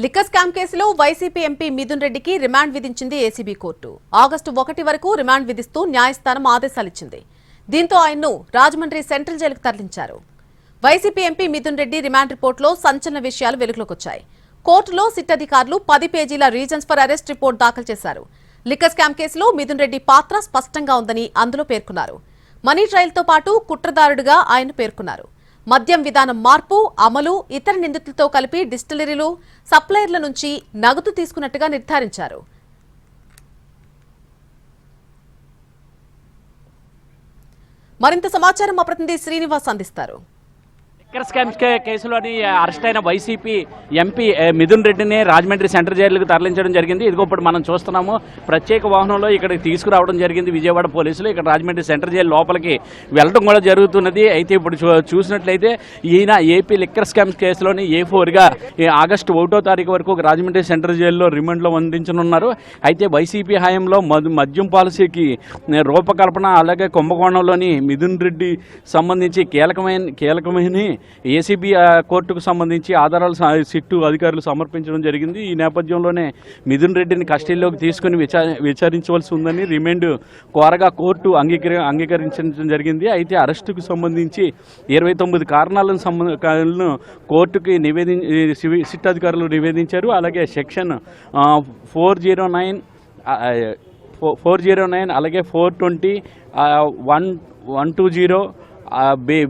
Liquor scam కేసులో YCP MP Mithun రెడ్డికి remand విధించింది ఏసీబీ కోర్టు. ఆగస్టు 1 వరకు రిమాండ్ విధిస్తూ న్యాయస్థానం ఆదేశాలిచ్చింది. దీంతో ఆయన్ను రాజమండ్రి సెంట్రల్ జైలుకు తరలించారు. YCP MP Mithun Reddy remand రిపోర్టులో సంచలన విషయాలు వెలుగులోకొచ్చాయి. కోర్టులో సిట్ అధికారులు 10 పేజీల రీజన్స్ ఫర్ అరెస్ట్ రిపోర్ట్ దాఖలు చేశారు. లిక్కర్ స్కామ్ కేసులో మిథున్ రెడ్డి పాత్ర స్పష్టంగా ఉందని అందులో పేర్కొన్నారు. మనీ ట్రయల్తో పాటు కుట్రదారుడుగా ఆయన పేర్కొన్నారు. మద్యం విధానం మార్పు, అమలు, ఇతర నిందితులతో కలిపి డిస్టిలరీలు, సప్లయర్ల నుంచి నగదు తీసుకున్నట్టుగా నిర్ధారించారు. మరింత సమాచారం మా ప్రతినిధి శ్రీనివాస్ అందిస్తారు. లిక్కర్ స్కామ్ కేసులోని అరెస్ట్ అయిన వైసీపీ ఎంపీ మిథున్ రెడ్డిని రాజమండ్రి సెంట్రల్ జైలుకు తరలించడం జరిగింది. ఇదిగో ఇప్పుడు మనం చూస్తున్నాము, ప్రత్యేక వాహనంలో ఇక్కడికి తీసుకురావడం జరిగింది విజయవాడ పోలీసులు. ఇక్కడ రాజమండ్రి సెంట్రల్ జైలు లోపలికి వెళ్ళడం కూడా జరుగుతున్నది. అయితే ఇప్పుడు చూసినట్లయితే ఈయన ఏపీ లిక్కర్ స్కామ్ కేసులోని A4గా ఆగస్టు 1వ తారీఖు వరకు రాజమండ్రి సెంట్రల్ జైల్లో రిమాండ్లో అందించనున్నారు. అయితే వైసీపీ హయాంలో మద్యం పాలసీకి రూపకల్పన, అలాగే కుంభకోణంలోని మిథున్ రెడ్డి సంబంధించి కీలకమైన ఏసీబీ కోర్టుకు సంబంధించి ఆధారాలు సిట్టు అధికారులు సమర్పించడం జరిగింది. ఈ నేపథ్యంలోనే మిథున్ రెడ్డిని కస్టడీలోకి తీసుకుని విచారించవలసి ఉందని రిమాండ్ కోరగా కోర్టు అంగీకరించడం జరిగింది. అయితే అరెస్టుకు సంబంధించి 29 కారణాలను కోర్టుకి సిట్ అధికారులు నివేదించారు. అలాగే సెక్షన్ 409 అలాగే 420 120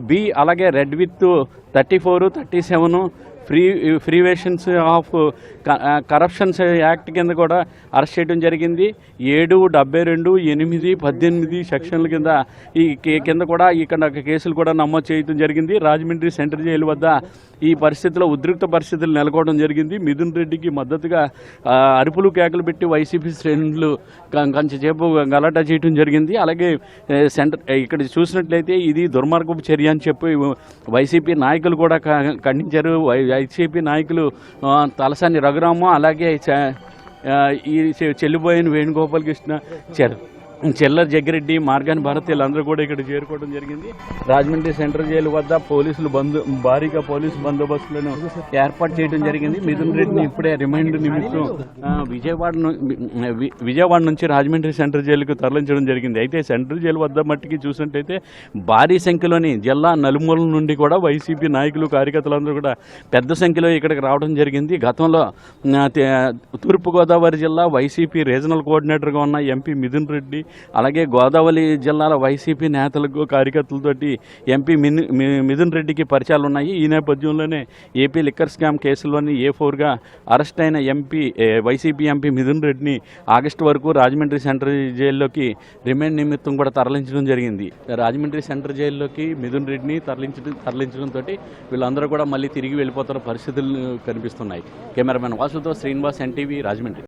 బి అలాగే red with 34, 37 prevention of corruptions act కింద కూడా అరెస్ట్ చేయడం జరిగింది. 7, 72, 8, 18 సెక్షన్ల కింద కింద కూడా ఇక్కడ కేసులు కూడా నమోదు చేయడం జరిగింది. రాజమండ్రి సెంట్రల్ జైలు వద్ద ఈ పరిస్థితిలో ఉద్రిక్త పరిస్థితులు నెలకొవడం జరిగింది. మిథున్ రెడ్డికి మద్దతుగా అరుపులు కేకలు పెట్టి వైసీపీ శ్రేణులు కొంచెంసేపు గలాటా చేయడం జరిగింది. అలాగే ఇక్కడ చూసినట్లయితే ఇది దుర్మార్గపు చర్య అని చెప్పి వైసీపీ నాయకులు కూడా ఖండించారు. వైసీపీ నాయకులు తలసాని రఘురాము, అలాగే ఈ చెల్లిపోయిన వేణుగోపాల్ కృష్ణ, చెల్లర్ జగ్గిరెడ్డి, మార్గాని భారత్ వీళ్ళందరూ కూడా ఇక్కడ చేరుకోవడం జరిగింది. రాజమండ్రి సెంట్రల్ జైలు వద్ద పోలీసులు భారీగా పోలీసు బందోబస్తులను ఏర్పాటు చేయడం జరిగింది. మిథున్ రెడ్డిని ఇప్పుడే రిమాండ్ నిమిత్తం విజయవాడ నుంచి రాజమండ్రి సెంట్రల్ జైలుకు తరలించడం జరిగింది. అయితే సెంట్రల్ జైలు వద్ద మట్టికి చూసినట్టయితే భారీ సంఖ్యలోని జిల్లా నలుమూలల నుండి కూడా వైసీపీ నాయకులు, కార్యకర్తలందరూ కూడా పెద్ద సంఖ్యలో ఇక్కడికి రావడం జరిగింది. గతంలో తూర్పుగోదావరి జిల్లా వైసీపీ రీజనల్ కోఆర్డినేటర్గా ఉన్న ఎంపీ మిథున్ రెడ్డి, అలాగే గోదావరి జిల్లాల వైసీపీ నేతలకు, కార్యకర్తలతోటి ఎంపీ మిథున్ రెడ్డికి పరిచయాలు ఉన్నాయి. ఈ నేపథ్యంలోనే ఏపీ లిక్కర్ స్కామ్ కేసులోని A4గా అరెస్ట్ అయిన వైసీపీ ఎంపీ మిథున్ రెడ్డిని ఆగస్టు వరకు రాజమండ్రి సెంట్రల్ జైల్లోకి రిమాండ్ నిమిత్తం కూడా తరలించడం జరిగింది. రాజమండ్రి సెంట్రల్ జైల్లోకి మిథున్ రెడ్డిని తరలించడంతో వీళ్ళందరూ కూడా మళ్ళీ తిరిగి వెళ్ళిపోతున్న పరిస్థితులు కనిపిస్తున్నాయి. కెమెరామెన్ వాసుతో శ్రీనివాస్, NTV, రాజమండ్రి.